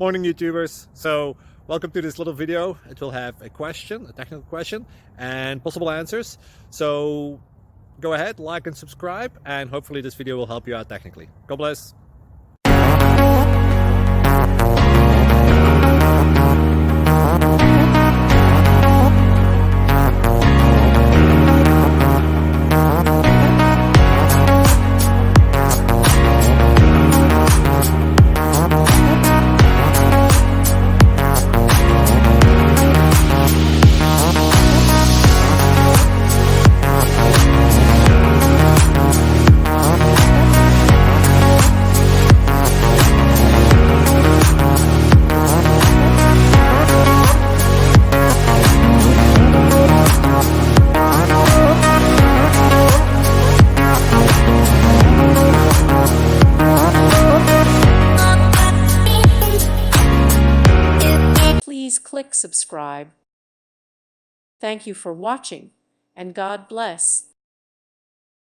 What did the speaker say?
Morning YouTubers. So welcome to this little video. It will have a question, a technical question, and possible answers. So go ahead, like and subscribe, and hopefully this video will help you out technically. God bless. Please click subscribe. Thank you for watching, and God bless.